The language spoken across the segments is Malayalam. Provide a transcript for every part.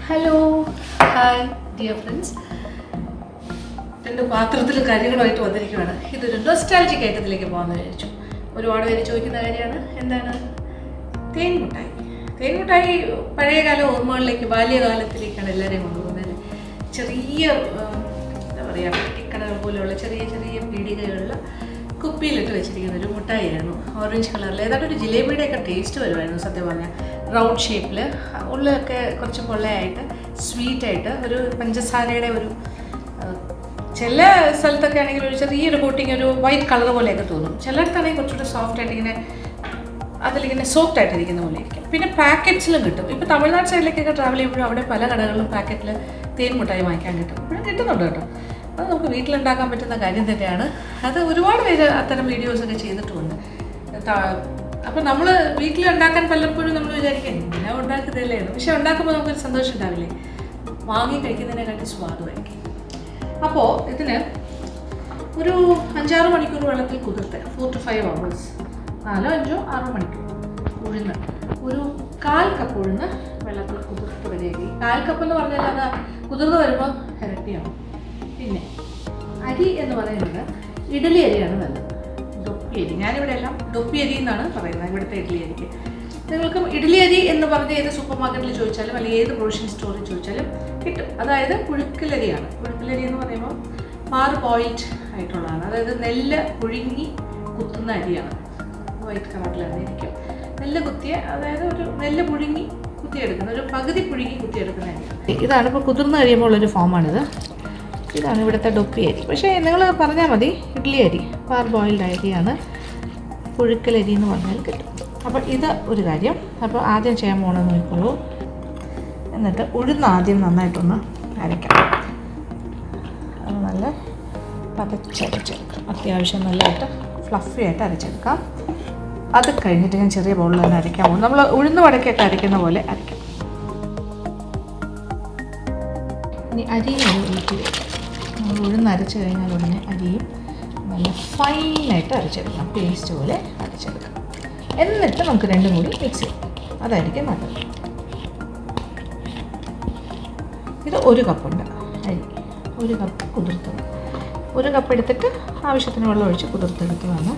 ഹലോ ഹായ് ഡിയർ ഫ്രണ്ട്സ്, രണ്ട് പാത്രത്തിൽ കാര്യങ്ങളുമായിട്ട് വന്നിരിക്കുകയാണ്. ഇതൊരു നൊസ്റ്റാൾജിക് ഐറ്റത്തിലേക്ക് പോകാമെന്ന് വിചാരിച്ചു. ഒരുപാട് പേര് ചോദിക്കുന്ന കാര്യമാണ്, എന്താണ് തേൻമുട്ടായി. തേൻമുട്ടായി പഴയകാല ഓർമ്മകളിലേക്ക്, ബാല്യകാലത്തിലേക്കാണ് എല്ലാവരെയും കൊണ്ടുപോകുന്നത്. ചെറിയ എന്താ പറയുക, പെട്ടിക്കടകൾ പോലെയുള്ള ചെറിയ ചെറിയ പീടികകളിൽ കുപ്പിയിലിട്ട് വെച്ചിരിക്കുന്ന ഒരു മുട്ടായിരുന്നു. ഓറഞ്ച് കളറിൽ ഏതാണ്ട് ഒരു ജിലേബിയുടെയൊക്കെ ടേസ്റ്റ് വരുമായിരുന്നു സത്യം പറഞ്ഞാൽ. റൗണ്ട് ഷേപ്പിൽ, ഉള്ളിലൊക്കെ കുറച്ച് പൊള്ളയായിട്ട് സ്വീറ്റായിട്ട്, ഒരു പഞ്ചസാരയുടെ ഒരു ചില സ്ഥലത്തൊക്കെ ആണെങ്കിൽ ഒരു ചെറിയൊരു കോട്ടിങ്, ഒരു വൈറ്റ് കളർ പോലെയൊക്കെ തോന്നും. ചിലർക്കാണെങ്കിൽ കുറച്ചുകൂടി സോഫ്റ്റ് ആയിട്ട് ഇങ്ങനെ അതിലിങ്ങനെ സോഫ്റ്റ് ആയിട്ടിരിക്കുന്ന പോലെ ഇരിക്കും. പിന്നെ പാക്കറ്റ്സിലും കിട്ടും. ഇപ്പോൾ തമിഴ്നാട് സൈഡിലേക്കൊക്കെ ട്രാവൽ ചെയ്യുമ്പോഴും അവിടെ പല കടകളിലും പാക്കറ്റിൽ തേൻ മുട്ടായി വാങ്ങിക്കാൻ കിട്ടും. ഇപ്പോഴും കിട്ടുന്നുണ്ട് കേട്ടോ. അത് നമുക്ക് വീട്ടിലുണ്ടാക്കാൻ പറ്റുന്ന കാര്യം തന്നെയാണ്. അത് ഒരുപാട് പേര് അത്തരം വീഡിയോസൊക്കെ ചെയ്തിട്ടുമുണ്ട്. അപ്പോൾ നമ്മൾ വീട്ടിലുണ്ടാക്കാൻ പലപ്പോഴും നമ്മൾ വിചാരിക്കും എന്തിനാ ഉണ്ടാക്കുന്നതല്ലേ, പക്ഷെ ഉണ്ടാക്കുമ്പോൾ നമുക്കൊരു സന്തോഷം ഉണ്ടാവില്ലേ, വാങ്ങി കഴിക്കുന്നതിനെക്കാട്ടി സ്വാദമായിരിക്കും. അപ്പോൾ ഇതിന് ഒരു 5-6 മണിക്കൂർ വെള്ളത്തിൽ കുതിർത്ത് 4 to 5 hours, 4, 5, 6 മണിക്കൂർ ഉഴുന്ന്, ഒരു 1/4 കപ്പ് ഉഴുന്ന് വെള്ളത്തിൽ കുതിർത്ത് വരികയും, 1/4 കപ്പ് എന്ന് പറഞ്ഞാൽ അത് കുതിർന്ന് വരുമ്പോൾ ഇരട്ടിയാവും. പിന്നെ അരി എന്ന് പറയുന്നത് ഇഡലി അരിയാണ് നല്ലത്, ഡൊപ്പി അരി. ഞാനിവിടെ എല്ലാം ഡൊപ്പി അരി എന്നാണ് പറയുന്നത് ഇവിടുത്തെ ഇഡ്ഡലി അരിക്ക്. നിങ്ങൾക്കും ഇഡ്ഡലി അരി എന്ന് പറഞ്ഞ് ഏത് സൂപ്പർ മാർക്കറ്റിൽ ചോദിച്ചാലും അല്ലെങ്കിൽ ഏത് പ്രൊവിഷൻ സ്റ്റോറിൽ ചോദിച്ചാലും കിട്ടും. അതായത് പുഴുക്കലരിയാണ്. പുഴുക്കലരി എന്ന് പറയുമ്പോൾ പാറ് ബോയിൽഡ് ആയിട്ടുള്ളതാണ്. അതായത് നെല്ല് പുഴുങ്ങി കുത്തുന്ന അരിയാണ്. വൈറ്റ് കളറിലാണ് ഇരിക്കും. നെല്ല് കുത്തിയ, അതായത് ഒരു നെല്ല് പുഴുങ്ങി കുത്തിയെടുക്കുന്ന, ഒരു പകുതി പുഴുങ്ങി കുത്തിയെടുക്കുന്ന അരിയാണ്. ഇതാണ് ഇപ്പോൾ കുതിർന്ന് കഴിയുമ്പോൾ ഉള്ളൊരു ഫോമാണിത്. ഇതാണ് ഇവിടുത്തെ ഡൊപ്പി അരി. പക്ഷേ നിങ്ങൾ പറഞ്ഞാൽ മതി ഇഡ്ഡലി അരി, പാർ ബോയിൽഡ് അരിയാണ്. പുഴുക്കലരി എന്ന് പറഞ്ഞാൽ കിട്ടും. അപ്പോൾ ഇത് ഒരു കാര്യം. അപ്പോൾ ആദ്യം ചെയ്യാൻ പോകണമെന്ന് നോക്കിക്കോളൂ. എന്നിട്ട് ഉഴുന്ന് ആദ്യം നന്നായിട്ടൊന്ന് അരയ്ക്കാം. അത് നല്ല പതച്ചരച്ചെടുക്കാം. അത്യാവശ്യം നല്ലതായിട്ട് ഫ്ലഫി ആയിട്ട് അരച്ചെടുക്കാം. അത് കഴിഞ്ഞിട്ട് ഞാൻ ചെറിയ ബൗളിൽ തന്നെ അരയ്ക്കാൻ പോകും. നമ്മൾ ഉഴുന്ന് വടക്കൊക്കെ അരയ്ക്കുന്ന പോലെ അരയ്ക്കാം. ഇനി അരിയും ഊറ്റി വയ്ക്കാം. നമ്മൾ ഉഴുന്ന് അരച്ച് കഴിഞ്ഞാൽ ഉടനെ അരിയും നല്ല ഫൈനായിട്ട് അരച്ചെടുക്കണം, പേസ്റ്റ് പോലെ അരച്ചെടുക്കണം. എന്നിട്ട് നമുക്ക് രണ്ടും കൂടി മിക്സ് ചെയ്യാം. അതായിരിക്കും നല്ലത്. ഇത് 1 കപ്പുണ്ട് അരി, 1 കപ്പ് കുതിർത്തത്. 1 കപ്പ് എടുത്തിട്ട് ആവശ്യത്തിന് വെള്ളം ഒഴിച്ച് കുതിർത്തെടുത്തതാണ്.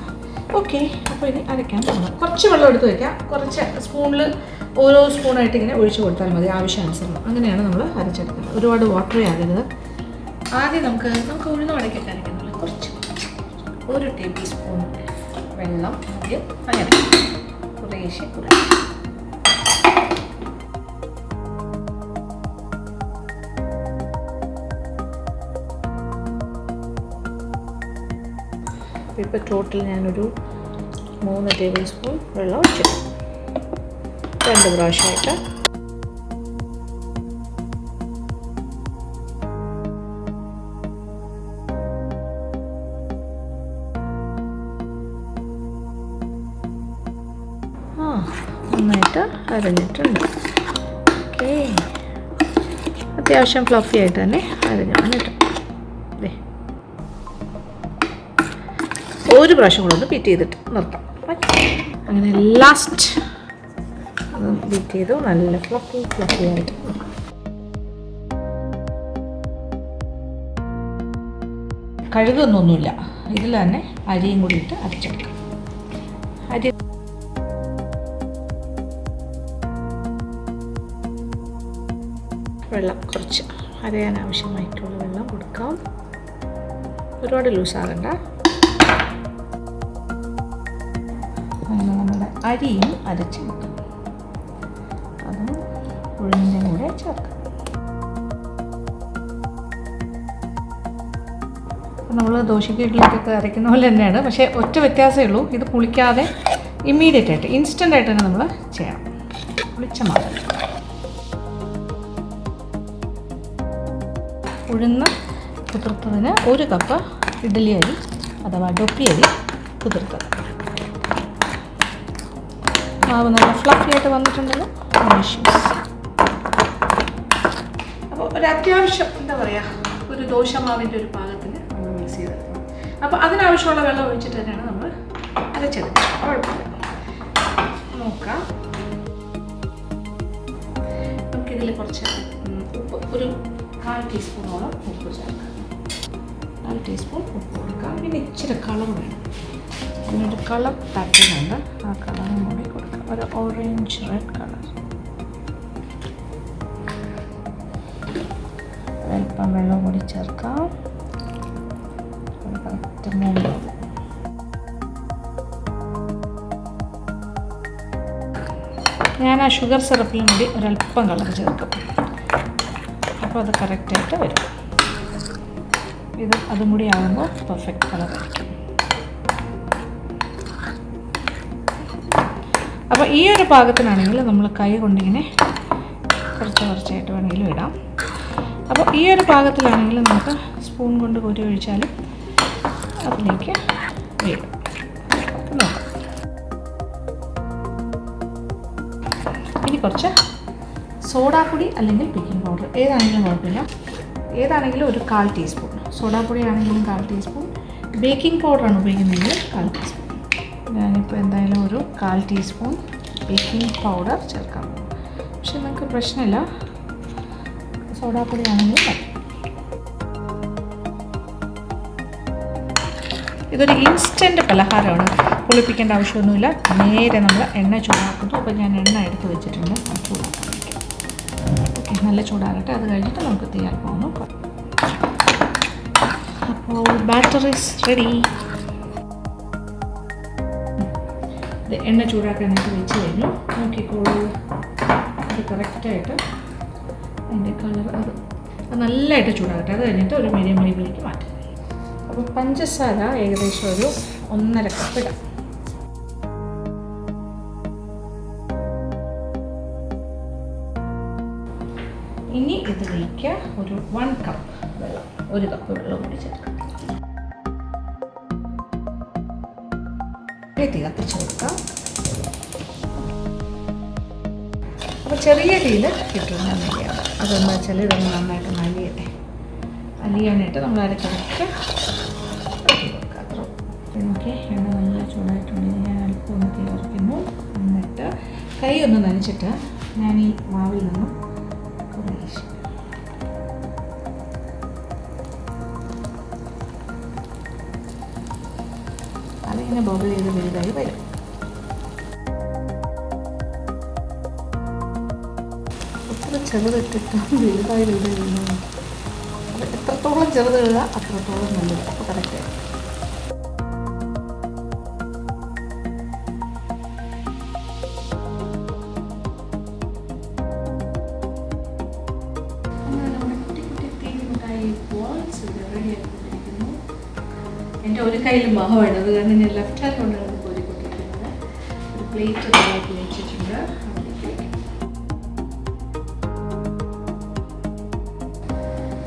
ഓക്കെ, അപ്പോൾ ഇനി അരയ്ക്കാൻ തുടങ്ങാം. കുറച്ച് വെള്ളം എടുത്ത് വയ്ക്കാം. കുറച്ച് സ്പൂണിൽ ഓരോ സ്പൂണായിട്ട് ഇങ്ങനെ ഒഴിച്ച് കൊടുത്താൽ മതി, ആവശ്യാനുസരണം. അങ്ങനെയാണ് നമ്മൾ അരച്ചെടുക്കുന്നത്. ഒരുപാട് വാട്ടറി ആകരുത്. ആദ്യം നമുക്ക് ഉഴുന്ന് വടക്കൊക്കെ അരയ്ക്കുന്നില്ല, കുറച്ച് 1 ടേബിൾ സ്പൂൺ വെള്ളം ആദ്യം അങ്ങനെ കുറേശ്ശെ ഇപ്പോൾ ടോട്ടൽ ഞാനൊരു 3 ടേബിൾ സ്പൂൺ വെള്ളം ഒഴിച്ചിടും. 2 പ്രാവശ്യമായിട്ട്. നന്നായിട്ട് അരഞ്ഞിട്ടുണ്ട്. ഓക്കെ, അത്യാവശ്യം ഫ്ലഫി ആയിട്ട് തന്നെ അരഞ്ഞാണ് കേട്ടോ. അതെ, 1 പ്രാവശ്യം കൂടെ ഒന്ന് ബീറ്റ് ചെയ്തിട്ട് നിർത്താം. അങ്ങനെ ലാസ്റ്റ് അത് ബീറ്റ് ചെയ്തു. നല്ല ഫ്ലഫി ആയിട്ട്. കഴുകൊന്നൊന്നുമില്ല, ഇതിൽ തന്നെ അരിയും കൂടി ഇട്ട് അരച്ചെടുക്കാം. അരി വെള്ളം കുറച്ച് അരയാൻ ആവശ്യമായിട്ടുള്ള വെള്ളം കൊടുക്കാം. ഒരുപാട് ലൂസാകണ്ട. അങ്ങനെ നമ്മുടെ അരിയും അരച്ചെടുക്കാം. അതും ഉഴുന്നിൻ്റെ കൂടെ ചേർക്കാം. നമ്മൾ ദോശയ്ക്ക് ഇഡ്ഡലിക്കൊക്കെ അരയ്ക്കുന്ന പോലെ തന്നെയാണ്. പക്ഷേ ഒറ്റ വ്യത്യാസമേ ഉള്ളൂ, ഇത് പുളിക്കാതെ ഇമ്മീഡിയറ്റ് ആയിട്ട് ഇൻസ്റ്റൻ്റ് ആയിട്ട് തന്നെ നമ്മൾ ചെയ്യണം. പുളിച്ച മാവ് ഉഴുന്ന് കുതിർത്തതിന് 1 കപ്പ് ഇഡ്ഡലി അരി അഥവാ ഡൊപ്പി അരി കുതിർത്തത്. മാവ് നല്ല ഫ്ലഫി ആയിട്ട് വന്നിട്ടുണ്ടല്ലോ. അപ്പോൾ ഒരു അത്യാവശ്യം എന്താ പറയുക, ഒരു ദോശമാവിൻ്റെ ഒരു പാകത്തിന് നമ്മൾ മിക്സ് ചെയ്തെടുക്കണം. അപ്പോൾ അതിനാവശ്യമുള്ള വെള്ളം ഒഴിച്ചിട്ട് തന്നെയാണ് നമ്മൾ അരച്ചെടുക്കുക. കുഴപ്പമില്ല, നോക്കാം. നമുക്കിതിൽ കുറച്ച് ഉപ്പ് ഒരു 1/4 ടീസ്പൂണോളം ഉപ്പ് ചേർക്കാം. 1/4 ടീസ്പൂൺ ഉപ്പ് കൊടുക്കാം. പിന്നെ ഇച്ചിരി കളർ വേണം. അതിനൊരു കളർ പാറ്റേണുണ്ട്, ആ കളറും കൂടി കൊടുക്കാം. ഒരു ഓറഞ്ച് റെഡ് കളർ. അല്പം വെള്ളം കൂടി ചേർക്കാം. കറക്റ്റ് മൂന്ന്. ഞാൻ ആ ഷുഗർ സിറപ്പിലും കൂടി ഒരല്പം കളർ ചേർക്കും. അപ്പോൾ അത് കറക്റ്റായിട്ട് വരും. അതും കൂടി ആകുമ്പോൾ പെർഫെക്റ്റ് കളറായിരിക്കും. അപ്പോൾ ഈ ഒരു പാകത്തിനാണെങ്കിൽ നമ്മൾ കൈ കൊണ്ടിങ്ങനെ കുറച്ചായിട്ട് വേണമെങ്കിലും ഇടാം. അപ്പോൾ ഈ ഒരു പാകത്തിലാണെങ്കിൽ നമുക്ക് സ്പൂൺ കൊണ്ട് കോരി ഒഴിച്ചാലും അതിലേക്ക് വീഴും. നോക്കാം. ഇനി കുറച്ച് സോഡാപ്പൊടി അല്ലെങ്കിൽ ബേക്കിംഗ് പൗഡർ ഏതാണെങ്കിലും കുഴപ്പമില്ല. ഏതാണെങ്കിലും ഒരു 1/4 ടീസ്പൂൺ. സോഡാപ്പൊടി ആണെങ്കിലും 1/4 ടീസ്പൂൺ. ബേക്കിംഗ് പൗഡറാണ് ഉപയോഗിക്കുന്നതെങ്കിൽ 1/4 ടീസ്പൂൺ. ഞാനിപ്പോൾ എന്തായാലും ഒരു 1/4 ടീസ്പൂൺ ബേക്കിംഗ് പൗഡർ ചേർക്കാം. പക്ഷെ നമുക്ക് പ്രശ്നമില്ല, സോഡാപ്പൊടി ആണെങ്കിലും മതി. ഇതൊരു ഇൻസ്റ്റൻറ്റ് പലഹാരമാണ്. പുളിപ്പിക്കേണ്ട ആവശ്യമൊന്നുമില്ല. നേരെ നമ്മൾ എണ്ണ ചൂടാക്കുന്നു. അപ്പോൾ ഞാൻ എണ്ണ എടുത്ത് വെച്ചിട്ടുണ്ട്, ചൂടാക്കാൻ വയ്ക്കാം. ഓക്കെ, നല്ല ചൂടാകട്ടെ. അത് കഴിഞ്ഞിട്ട് നമുക്ക് തീയാൻ പോകുന്നു. അപ്പോൾ ബാറ്റർ ഈസ് റെഡി. ഇത് എണ്ണ ചൂടാക്കാനായിട്ട് വെച്ച് കഴിഞ്ഞു. നോക്കിക്കോളൂ, അത് കറക്റ്റായിട്ട് അതിൻ്റെ കളർ അത് നല്ലതായിട്ട് ചൂടാകട്ടെ. അത് കഴിഞ്ഞിട്ട് ഒരു മീഡിയം ഫ്ലെയിമിലേക്ക് മാറ്റാം. അപ്പോൾ പഞ്ചസാര ഏകദേശം ഒരു 1.5 കപ്പ് ഇടാം. ഇനി ഇതിലേക്ക് ഒരു 1 കപ്പ് വെള്ളം, 1 കപ്പ് വെള്ളം കൂടി ചേർക്കാം. തീ കത്തിച്ച് കൊടുക്കാം. അപ്പോൾ ചെറിയ തീയിൽ ഇട്ടുകൊണ്ട് അലിയാണ്. അതെന്താ വെച്ചാൽ ഇതൊന്ന് നന്നായിട്ട് അലിയട്ടെ. അലിയാനായിട്ട് നമ്മൾ അരക്കിടയ്ക്ക് കൊടുക്കാം. അത്ര നോക്കി എണ്ണ നല്ല ചൂടായിട്ടുണ്ടെങ്കിൽ ഞാൻ അല്പം ഒന്ന് തീ കുറയ്ക്കുന്നു. എന്നിട്ട് കൈ ഒന്ന് നനച്ചിട്ട് ഞാൻ ഈ മാവിൽ നിന്നും കുറേശ്ശെ അതിങ്ങനെ ബബിൾ ചെയ്ത് വലുതായി വരും. ഒത്തിരി ചെറുതിട്ടിട്ട് വലുതായി വരുന്നു. അത് എത്രത്തോളം ചെറുതിടുക അത്രത്തോളം നല്ലത്. അപ്പോൾ കറക്റ്റ്. എൻ്റെ ഒരു കയ്യിൽ മാവ് വേണ്ടത് കാരണം ഞാൻ ലെഫ്റ്റ് ഹാൻഡ് കൊണ്ടാണ് കോരിക്കൊണ്ടിരിക്കുന്നത്. ഒരു പ്ലേറ്റ് റെഡിയാക്കി വെച്ചിട്ടുണ്ട്.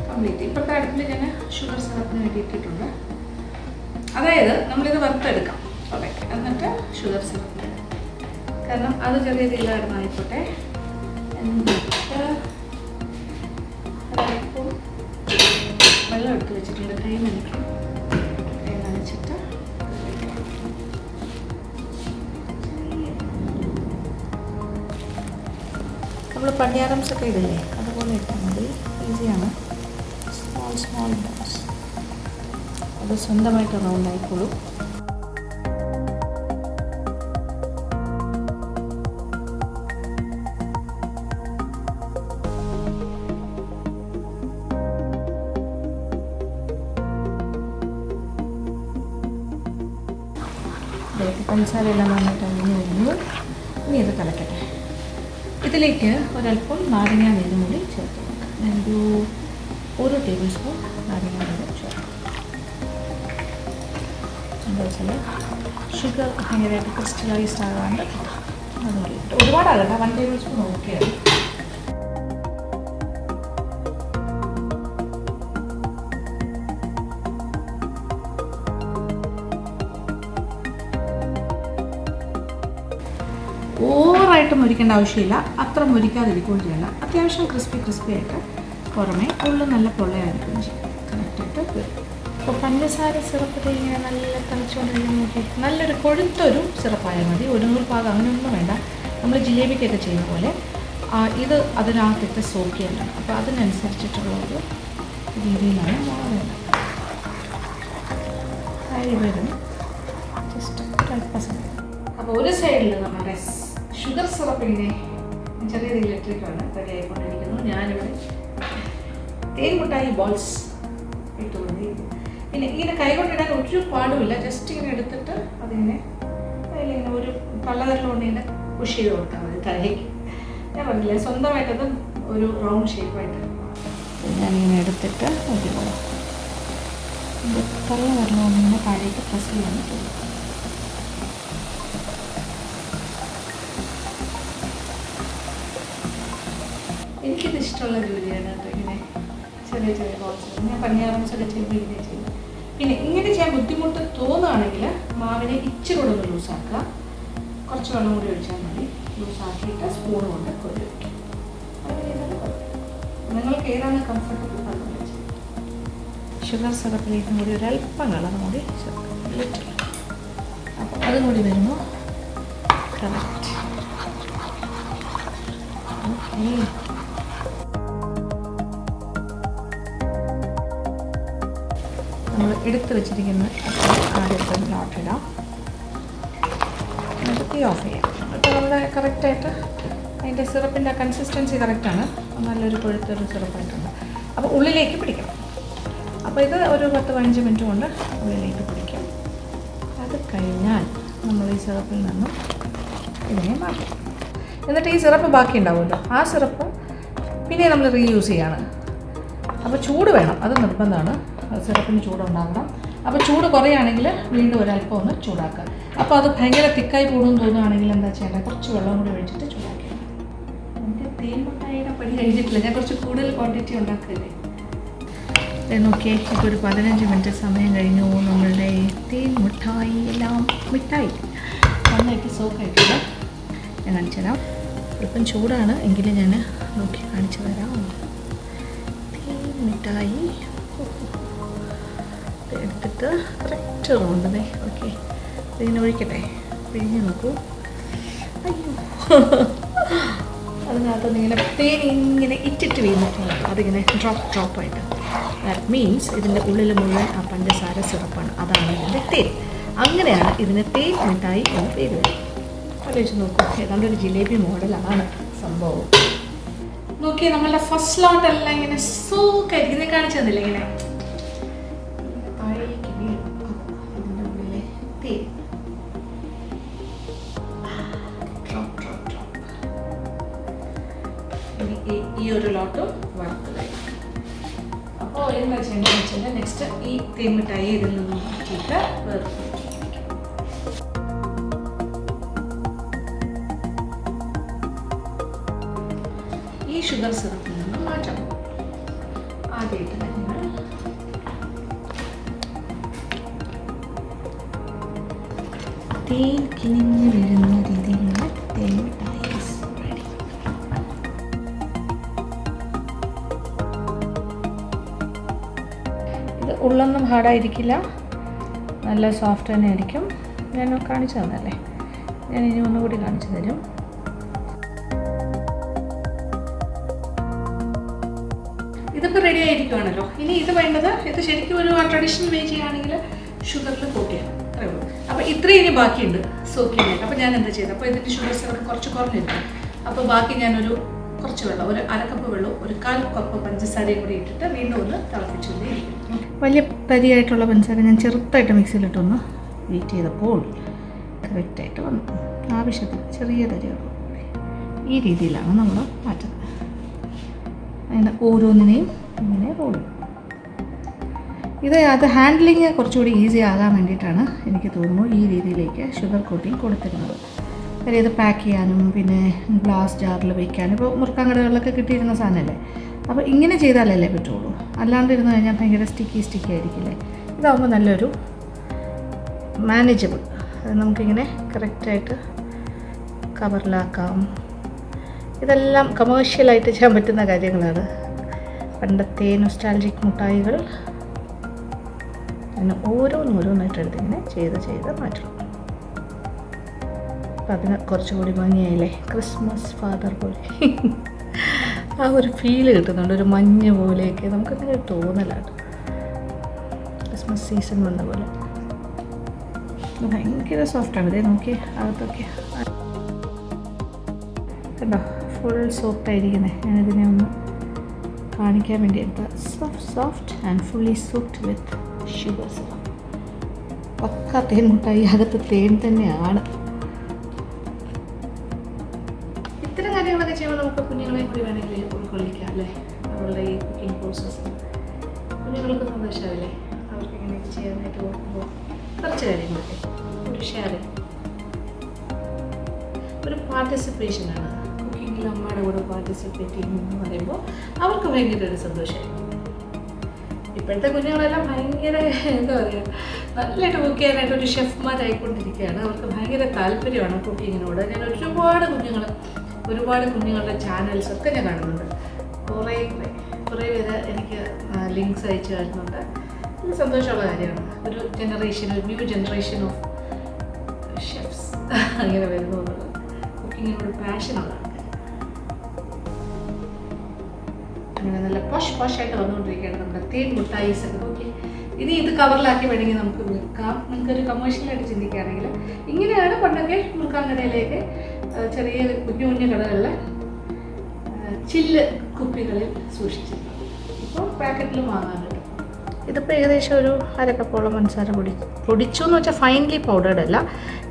കംപ്ലീറ്റ് ഇപ്പോഴത്തെ അടുപ്പിൽ ഞാൻ ഷുഗർ സിറപ്പിന് വേണ്ടി ഇട്ടിട്ടുണ്ട്. അതായത് നമ്മളിത് വറുത്തെടുക്കാം. ഓക്കെ, എന്നിട്ട് ഷുഗർ സിറപ്പ്, കാരണം അത് ചെറിയ തീയിലായിരുന്നു ആയിക്കോട്ടെ. എന്നിട്ട് ഒരല്പം വെള്ളം എടുത്ത് വെച്ചിട്ടുണ്ട്. കൈ നനയ്ക്കും. നമ്മൾ പണിയാറംസൊക്കെ ഇടില്ലേ, അതുപോലെ ഇട്ടാൽ മതി. ഈസിയാണ്. Small balls. അത് സ്വന്തമായിട്ട് റൗണ്ട് ആയിക്കോളും. പഞ്ചസാരയെല്ലാം നന്നായിട്ട് അരിഞ്ഞ് വരുന്നു. ഇനി ഇത് കലക്കട്ടെ. ഇതിലേക്ക് ഒരല്പം നാരങ്ങ നീരും കൂടി ചേർത്ത് കൊടുക്കാം. ഞാനൊരു 1 ടേബിൾ സ്പൂൺ നാരങ്ങ നീര് ചേർക്കാം. എന്താ വെച്ചാൽ ഷുഗർ ഭയങ്കരമായിട്ട് ക്രിസ്റ്റലൈസ്ഡ് ആകാണ്ട് അതുപോലെ ഒരുപാടാകട്ടെ. 1 ടേബിൾ സ്പൂൺ ഓക്കെയാണ്. ഓവറായിട്ട് മുരിക്കേണ്ട ആവശ്യമില്ല. അത്ര മുരിക്കാതിരിക്കുകയും ചെയ്യണ്ട. അത്യാവശ്യം ക്രിസ്പി ആയിട്ട് പുറമേ ഉള്ളിൽ നല്ല പൊള്ളയായിരിക്കും ചെയ്യും. കറക്റ്റായിട്ട് വരും. അപ്പോൾ പഞ്ചസാര സിറപ്പ് ഇങ്ങനെ നല്ല തിളച്ചുകൊണ്ടിരിക്കാൻ നോക്കി നല്ലൊരു കൊഴുത്തൊരു സിറപ്പായാൽ മതി. ഒരു 100 പാകം അങ്ങനെയൊന്നും വേണ്ട. നമ്മൾ ജിലേബിക്കൊക്കെ ചെയ്യുന്ന പോലെ ഇത് അതിനകത്തിട്ട് സോക്ക് ചെയ്യണം. അപ്പോൾ അതിനനുസരിച്ചിട്ടുള്ള ഒരു രീതിയിലാണ് മാവേണ്ടത്. അരി വരും ജസ്റ്റ് 12%. അപ്പോൾ ഒരു സൈഡിൽ നമ്മുടെ ഷുഗർ സിറപ്പിൻ്റെ ചെറിയ ഇലക്ട്രിക്കാണ് റെഡി ആയിക്കൊണ്ടിരിക്കുന്നു. ഞാനിവിടെ തേൻ മുട്ടായി ബോൾസ് ഇട്ടുകൊണ്ടിരിക്കുന്നു. പിന്നെ ഇങ്ങനെ കൈകൊണ്ടിടാൻ ഒരു പാടുമില്ല. ജസ്റ്റ് ഇങ്ങനെ എടുത്തിട്ട് അതിങ്ങനെ അതിലിങ്ങനെ ഒരു പലതരമുകൊണ്ട് ഇങ്ങനെ പുഷ് ചെയ്ത് കൊടുത്താൽ മതി താഴേക്ക്. ഞാൻ പറഞ്ഞില്ലേ സ്വന്തമായിട്ടത് ഒരു റൗണ്ട് ഷേപ്പായിട്ട് ഞാനിങ്ങനെ എടുത്തിട്ട് നോക്കിക്കോളാം. പലതരമുകൊണ്ട് ഇങ്ങനെ താഴേക്ക് പ്രസ് ചെയ്യാൻ പറ്റും. എനിക്കിത് ഇഷ്ടമുള്ള ജോലിയാണ് കേട്ടോ. ഇങ്ങനെ ചെറിയ ചെറിയ ബോൾസ് ഞാൻ പണിയാറൻസൊക്കെ ചെയ്യുമ്പോൾ ഇങ്ങനെ ചെയ്യും. പിന്നെ ഇങ്ങനെ ചെയ്യാൻ ബുദ്ധിമുട്ട് തോന്നുകയാണെങ്കിൽ മാവിനെ ഇച്ചിരി കൂടെ ഒന്ന് ലൂസാക്കുക. കുറച്ച് വെള്ളം കൂടി ഒഴിച്ചാൽ മതി. ലൂസാക്കിയിട്ട് സ്പൂൺ കൊണ്ട് കൊതി വയ്ക്കും. നിങ്ങൾക്ക് ഏതാണ് കംഫർട്ടബിൾ അതുകൊണ്ട് ചെയ്യും. ഷുഗർ സിറപ്പിലേക്കും കൂടി ഒരല്പം കളർ കൂടി ചേർക്കും. അപ്പോൾ അതും കൂടി വരുമ്പോൾ കറക്റ്റ്. ഓക്കെ, നമ്മൾ എടുത്ത് വെച്ചിരിക്കുന്ന ആദ്യത്തെ ലോട്ടിടാം. എന്നിട്ട് തീ ഓഫ് ചെയ്യാം. അപ്പോൾ നമ്മുടെ കറക്റ്റായിട്ട് അതിൻ്റെ സിറപ്പിൻ്റെ കൺസിസ്റ്റൻസി കറക്റ്റാണ്. നല്ലൊരു കൊഴുത്തൊരു സിറപ്പായിട്ടുണ്ട്. അപ്പോൾ ഉള്ളിലേക്ക് പിടിക്കണം. അപ്പോൾ ഇത് ഒരു 10-15 മിനിറ്റ് കൊണ്ട് ഉള്ളിലേക്ക് പിടിക്കും. അത് കഴിഞ്ഞാൽ നമ്മൾ ഈ സിറപ്പിൽ നിന്നും ഇതിനെ മാറ്റും. എന്നിട്ട് ഈ സിറപ്പ് ബാക്കി ഉണ്ടാവുമല്ലോ, ആ സിറപ്പ് പിന്നെ നമ്മൾ റീയൂസ് ചെയ്യാണ്. അപ്പോൾ ചൂട് വേണം, അത് നിർബന്ധമാണ്. സിറപ്പിന് ചൂടുണ്ടാകണം. അപ്പോൾ ചൂട് കുറയുകയാണെങ്കിൽ വീണ്ടും ഒരല്പം ഒന്ന് ചൂടാക്കുക. അപ്പോൾ അത് ഭയങ്കര തിക്കായി പോകുമെന്ന് തോന്നുകയാണെങ്കിൽ എന്താ ചെയ്യേണ്ടത്, കുറച്ച് വെള്ളം കൂടി ഒഴിച്ചിട്ട് ചൂടാക്കുക. എനിക്ക് തേൻ മുട്ടായിയുടെ പണി കഴിഞ്ഞിട്ടില്ല, ഞാൻ കുറച്ച് കൂടുതൽ ക്വാണ്ടിറ്റി ഉണ്ടാക്കില്ലേ. നോക്കിയേ, ഇപ്പോൾ ഒരു 15 മിനിറ്റ് സമയം കഴിഞ്ഞു. നമ്മളുടെ തേൻ മിഠായി എല്ലാം മിഠായി നന്നായിട്ട് സോക്കായിട്ടില്ല. ഞാൻ കാണിച്ചു തരാം. ഇപ്പം ചൂടാണ് എങ്കിലും ഞാൻ നോക്കി കാണിച്ചു തരാം. തേൻ മിഠായി എടുത്തിട്ട് കറക്റ്റ് റൗണ്ട്. ഓക്കെ, ഇതിങ്ങനെ ഒഴിക്കട്ടെ. പിഴിഞ്ഞ് നോക്കൂ. അയ്യോ, അതിനകത്ത് ഇങ്ങനെ തേൻ ഇങ്ങനെ ഇറ്റിട്ട് വീണിട്ടുണ്ട്. അതിങ്ങനെ ഡ്രോപ്പായിട്ട്. ദാറ്റ് മീൻസ് ഇതിൻ്റെ ഉള്ളിൽ മുഴുവൻ ആ പഞ്ചസാര സിറപ്പാണ്. അതാണ് ഇതിൻ്റെ തേൻ. അങ്ങനെയാണ് ഇതിന് തേൻ മിഠായി എന്ന് പേര് വരും. ആലോചിച്ച് നോക്കൂ, ഏതാണ്ട് ഒരു ജിലേബി മോഡലാണ് സംഭവം. നോക്കിയേ, നമ്മളുടെ ഫസ്റ്റ് ലോട്ടെല്ലാം ഇങ്ങനെ സൂക്കായിരിക്കും. ഇതിനെ കാണിച്ചു തന്നില്ല, ഇങ്ങനെ താഴേക്ക് വീഴും. ഇതിൻ്റെ ഉള്ളിലെ തേൻ ഈ ഒരു ലോട്ടും വറുത്തതായിരിക്കും. അപ്പോൾ എന്താ ചെയ്യേണ്ടതെന്ന് വെച്ചാൽ നെക്സ്റ്റ് ഈ തേൻ മിഠായി ഇതിൽ നിന്നും മാറ്റിയിട്ട് വേറെ ഈ ഷുഗർ സിറപ്പിൽ നിന്നും മാറ്റാം. ആദ്യമായിട്ട് നിങ്ങൾ തേൻ കിനിഞ്ഞ് വീഴുന്ന രീതിയിലുള്ള തേൻ മിഠായി റെഡി. ഇത് ഉള്ളൊന്നും ഹാർഡായിരിക്കില്ല, നല്ല സോഫ്റ്റ് തന്നെ ആയിരിക്കും. ഞാൻ കാണിച്ചു തന്നല്ലേ, ഞാൻ ഇനി ഒന്നുകൂടി കാണിച്ചു തരും. ഇതിപ്പോൾ റെഡി ആയിരിക്കുവാണല്ലോ. ഇനി ഇത് വേണ്ടത്, ഇത് ശരിക്കും ഒരു ട്രഡീഷണൽ വേ ചെയ്യുകയാണെങ്കിൽ ഷുഗറിൽ കോട്ട് ചെയ്യണം, അത്രേ ഉള്ളൂ. അപ്പോൾ ഇത്രയും ഇനി ബാക്കിയുണ്ട് സോക്ക് ചെയ്യാനായിട്ട്. അപ്പോൾ ഞാൻ എന്താ ചെയ്തത്, അപ്പോൾ ഇതിൻ്റെ ഷുഗർ സിറപ്പ് കുറച്ച് കുറഞ്ഞിരുന്നു. അപ്പോൾ ബാക്കി ഞാനൊരു കുറച്ച് വെള്ളം, ഒരു 1/2 കപ്പ് വെള്ളവും 1/4 കപ്പ് പഞ്ചസാരയും കൂടി ഇട്ടിട്ട് വീണ്ടും ഒന്ന് തിളപ്പിച്ചുകൊണ്ടേയിരിക്കും. വലിയ തരിയായിട്ടുള്ള പഞ്ചസാര ഞാൻ ചെറുതായിട്ട് മിക്സിയിലിട്ടൊന്ന് ബീറ്റ് ചെയ്തപ്പോൾ കറക്റ്റായിട്ട് വന്നു. ആവശ്യത്തിന് ചെറിയ തരിയുള്ളൂ. ഈ രീതിയിലാണ് നമ്മൾ മാറ്റുന്നത്. അതിൻ്റെ ഓരോന്നിനെയും ഇങ്ങനെ റോൾ ചെയ്യും. അത് ഹാൻഡ്ലിങ് കുറച്ചുകൂടി ഈസി ആകാൻ വേണ്ടിയിട്ടാണ് എനിക്ക് തോന്നുന്നു ഈ രീതിയിലേക്ക് ഷുഗർ കോട്ടിങ് കൊടുത്തിരുന്നത്. കാര്യം ഇത് പാക്ക് ചെയ്യാനും പിന്നെ ഗ്ലാസ് ജാറിൽ വയ്ക്കാനും ഇപ്പോൾ മുറുക്കാൻ കടകളിലൊക്കെ കിട്ടിയിരുന്ന സാധനമല്ലേ. അപ്പോൾ ഇങ്ങനെ ചെയ്താലല്ലേ പറ്റുള്ളൂ. അല്ലാണ്ട് ഇരുന്ന് കഴിഞ്ഞാൽ ഭയങ്കര സ്റ്റിക്കി ആയിരിക്കില്ലേ. ഇതാകുമ്പോൾ നല്ലൊരു മാനേജബിൾ. അത് നമുക്കിങ്ങനെ കറക്റ്റായിട്ട് കവറിലാക്കാം. ഇതെല്ലാം കമേഴ്ഷ്യലായിട്ട് ചെയ്യാൻ പറ്റുന്ന കാര്യങ്ങളാണ്. പണ്ടത്തെ നൊസ്റ്റാൾജിക് മുട്ടായികൾ അങ്ങനെ ഓരോന്നായിട്ട് എടുത്തിങ്ങനെ ചെയ്ത് മാറ്റണം. അതിന് കുറച്ചുകൂടി ഭംഗിയായില്ലേ, ക്രിസ്മസ് ഫാദർ പോലെ. ആ ഒരു ഫീല് കിട്ടുന്നുണ്ട്, ഒരു മഞ്ഞ് പോലെയൊക്കെ നമുക്കങ്ങനെ തോന്നലാണ്, ക്രിസ്മസ് സീസൺ വന്ന പോലെ. ഭയങ്കര സോഫ്റ്റാണ്, ഇതേ നോക്കി അകത്തൊക്കെ കണ്ടോ, ഫുൾ സോഫ്റ്റായിരിക്കുന്നത്. ഞാനിതിനെ ഒന്ന് കാണിക്കാൻ വേണ്ടി എടുത്ത soft and fully soaked with sugar syrup. പക്ക തേൻ മുട്ടായി, അകത്ത് തേൻ തന്നെയാണ്. ഇത്തരം കാര്യങ്ങളൊക്കെ ചെയ്യുമ്പോൾ നമുക്ക് കുഞ്ഞുങ്ങളെ കൂടി വേണമെങ്കിൽ ഉൾക്കൊള്ളിക്കാം അല്ലേ, നമ്മളുടെ ഈ കുക്കിംഗ് പ്രോസസ്സ്. കുഞ്ഞുങ്ങൾക്ക് സന്തോഷമാവില്ലേ അവർക്ക് ഇങ്ങനെയൊക്കെ ചെയ്യാനായിട്ട് നോക്കുമ്പോൾ. കുറച്ച് കാര്യങ്ങളൊക്കെ ഒരു ഷെയറിങ്, ഒരു പാർട്ടിസിപ്പേഷനാണ്. കുക്കിങ്ങിൽ അമ്മയുടെ കൂടെ പാർട്ടിസിപ്പേറ്റ് ചെയ്യുന്നതെന്ന് പറയുമ്പോൾ അവർക്ക് ഭയങ്കര ഒരു സന്തോഷമായിരിക്കും. ഇപ്പോഴത്തെ കുഞ്ഞുങ്ങളെല്ലാം ഭയങ്കര എന്താ പറയുക, നല്ലതായിട്ട് കുക്ക് ചെയ്യാനായിട്ട് ഒരു ഷെഫ്മാരായിക്കൊണ്ടിരിക്കുകയാണ്. അവർക്ക് ഭയങ്കര താല്പര്യമാണ് കുക്കിങ്ങിനോട്. ഞാൻ ഒരുപാട് കുഞ്ഞുങ്ങളുടെ ചാനൽസൊക്കെ ഞാൻ കാണുന്നുണ്ട്. കുറേ പേര് എനിക്ക് ലിങ്ക്സ് അയച്ചു തരുന്നുണ്ട്. ഇത് സന്തോഷമുള്ള കാര്യമാണ്. ഒരു ന്യൂ ജനറേഷൻ ഓഫ് ഷെഫ്സ് അങ്ങനെ വരുന്നു എന്നുള്ളത്. കുക്കിങ്ങിനോട് പാഷനുള്ള ആൾക്കാർ അങ്ങനെ നല്ല പോഷായിട്ട് വന്നുകൊണ്ടിരിക്കുകയാണ് നമ്മുടെ തേൻ മുട്ടായിസ് ഒക്കെ. ഓക്കെ, ഇനി ഇത് കവറിലാക്കി വേണമെങ്കിൽ നമുക്ക് വിൽക്കാം. നിങ്ങൾക്കൊരു കമേഴ്ഷ്യലായിട്ട് ചിന്തിക്കുകയാണെങ്കിൽ ഇങ്ങനെയാണ് പണ്ടൊക്കെ മുറുക്കാൻ കടയിലേക്ക് ചെറിയ കുഞ്ഞു കടകളിൽ ചില്ല് കുപ്പികളിൽ സൂക്ഷിച്ചിരുന്നത്. ഇപ്പോൾ പാക്കറ്റിൽ വാങ്ങാൻ കിട്ടും. ഇതിപ്പോൾ ഏകദേശം ഒരു അരക്കപ്പോളം പഞ്ചസാര പൊടിച്ചു എന്ന് വെച്ചാൽ ഫൈൻലി പൗഡേർഡ് അല്ല,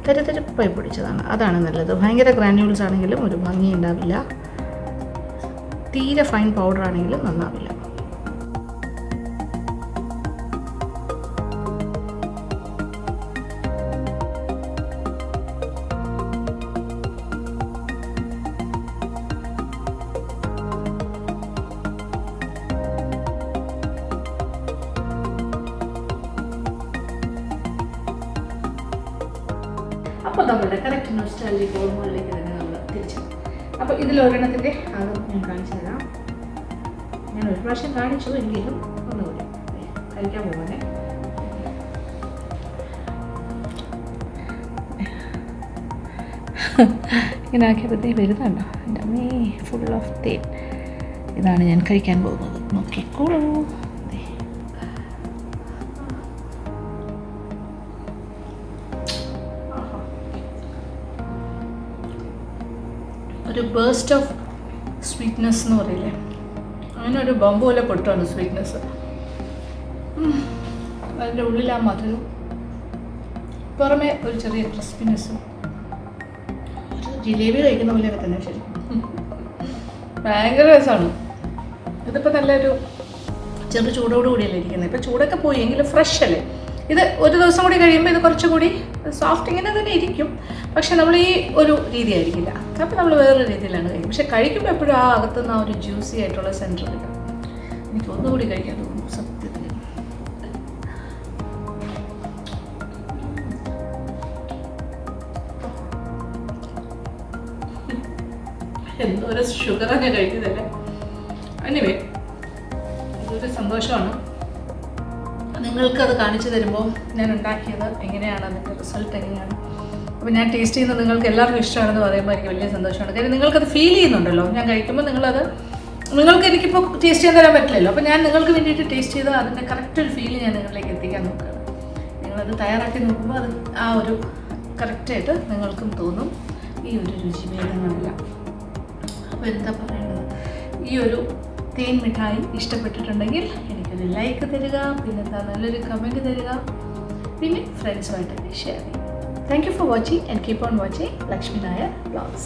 തരിതരിപ്പായി പൊടിച്ചതാണ്. അതാണ് നല്ലത്. ഭയങ്കര ഗ്രാന്യൂൾസ് ആണെങ്കിലും ഒരു ഭംഗി ഉണ്ടാവില്ല, തീരെ ഫൈൻ പൗഡർ ആണെങ്കിലും നന്നാവില്ല. അപ്പോൾ നമ്മളുടെ കറക്റ്റ് നൊസ്റ്റാൾജിക് ഓർമ്മകളിലേക്ക് തന്നെ നമ്മൾ തിരിച്ചു. അപ്പോൾ ഇതിലൊരെണ്ണത്തിൻ്റെ അതും ഞാൻ കാണിച്ചു തരാം. ഞാൻ ഒരു പ്രാവശ്യം കാണിച്ചു, എങ്കിലും ഒന്നുകൂടി കഴിക്കാൻ പോകാനേ. ഇങ്ങനെ ആക്കിയപ്പോഴത്തേ വരുന്നുണ്ടോ എൻ്റെ അമ്മേ, ഫുൾ ഓഫ് തേൻ. ഇതാണ് ഞാൻ കഴിക്കാൻ പോകുന്നത്, നോക്കിക്കോളൂ. ഒരു ബേസ്റ്റ് ഓഫ് സ്വീറ്റ്നെസ് എന്ന് പറയില്ലേ, അങ്ങനെ ഒരു ബമ്പ് പോലെ പൊട്ടാണ് സ്വീറ്റ്നെസ്. അതിൻ്റെ ഉള്ളിൽ ആ മധുരവും പുറമെ ഒരു ചെറിയ ക്രിസ്പിനെസ്സും, ഒരു ജിലേബി കഴിക്കുന്ന പോലെയൊക്കെ തന്നെ. ശരി, ഭയങ്കര രസമാണ്. ഇതിപ്പോൾ നല്ലൊരു ചെറു ചൂടോടുകൂടിയല്ലേ ഇരിക്കുന്നത്. ഇപ്പോൾ ചൂടൊക്കെ പോയി എങ്കിലും ഫ്രഷ് അല്ലേ. ഇത് ഒരു ദിവസം കൂടി കഴിയുമ്പോൾ ഇത് കുറച്ചുകൂടി സോഫ്റ്റ് ഇങ്ങനെ തന്നെ ഇരിക്കും, പക്ഷെ നമ്മൾ ഈ ഒരു രീതി ആയിരിക്കില്ല. അപ്പോൾ നമ്മൾ വേറൊരു രീതിയിലാണ് കഴിക്കും. പക്ഷെ കഴിക്കുമ്പോൾ എപ്പോഴും ആ അകത്തുനിന്ന് ആ ഒരു ജ്യൂസി ആയിട്ടുള്ള സെൻറ്റർ കിട്ടും. എനിക്ക് ഒന്നുകൂടി കഴിക്കാൻ തോന്നും സത്യത്തിൽ. എന്തോരം ഷുഗറാണ് ഞാൻ കഴിക്കുന്നതല്ലേ. എനിവേ, ഇതൊരു സന്തോഷമാണ്. നിങ്ങൾക്കത് കാണിച്ചു തരുമ്പോൾ ഞാൻ ഉണ്ടാക്കിയത് എങ്ങനെയാണ്, അതിൻ്റെ റിസൾട്ട് എങ്ങനെയാണ്. അപ്പോൾ ഞാൻ ടേസ്റ്റ് ചെയ്യുന്നത് നിങ്ങൾക്ക് എല്ലാവർക്കും ഇഷ്ടമാണെന്ന് പറയുമ്പോൾ എനിക്ക് വലിയ സന്തോഷമാണ്. കാര്യം നിങ്ങൾക്കത് ഫീൽ ചെയ്യുന്നുണ്ടല്ലോ. ഞാൻ കഴിക്കുമ്പോൾ നിങ്ങൾക്ക് എനിക്കിപ്പോൾ ടേസ്റ്റ് ചെയ്യാൻ തരാൻ പറ്റില്ലല്ലോ. അപ്പോൾ ഞാൻ നിങ്ങൾക്ക് വേണ്ടിയിട്ട് ടേസ്റ്റ് ചെയ്ത് അതിൻ്റെ കറക്റ്റ് ഒരു ഫീൽ ഞാൻ നിങ്ങളിലേക്ക് എത്തിക്കാൻ നോക്കുകയാണ്. നിങ്ങളത് തയ്യാറാക്കി നോക്കുമ്പോൾ അത് ആ ഒരു കറക്റ്റായിട്ട് നിങ്ങൾക്കും തോന്നും ഈ ഒരു രുചിഭേദങ്ങളില്ല. അപ്പോൾ എന്താ പറയേണ്ടത്, ഈ ഒരു തേൻ മിഠായി ഇഷ്ടപ്പെട്ടിട്ടുണ്ടെങ്കിൽ എനിക്കൊരു ലൈക്ക് തരിക, പിന്നെ നല്ലൊരു കമൻറ്റ് തരിക, പിന്നെ ഫ്രണ്ട്സുമായിട്ട് ഷെയർ ചെയ്യുക. Thank you for watching and keep on watching Lekshmi Nair vlogs.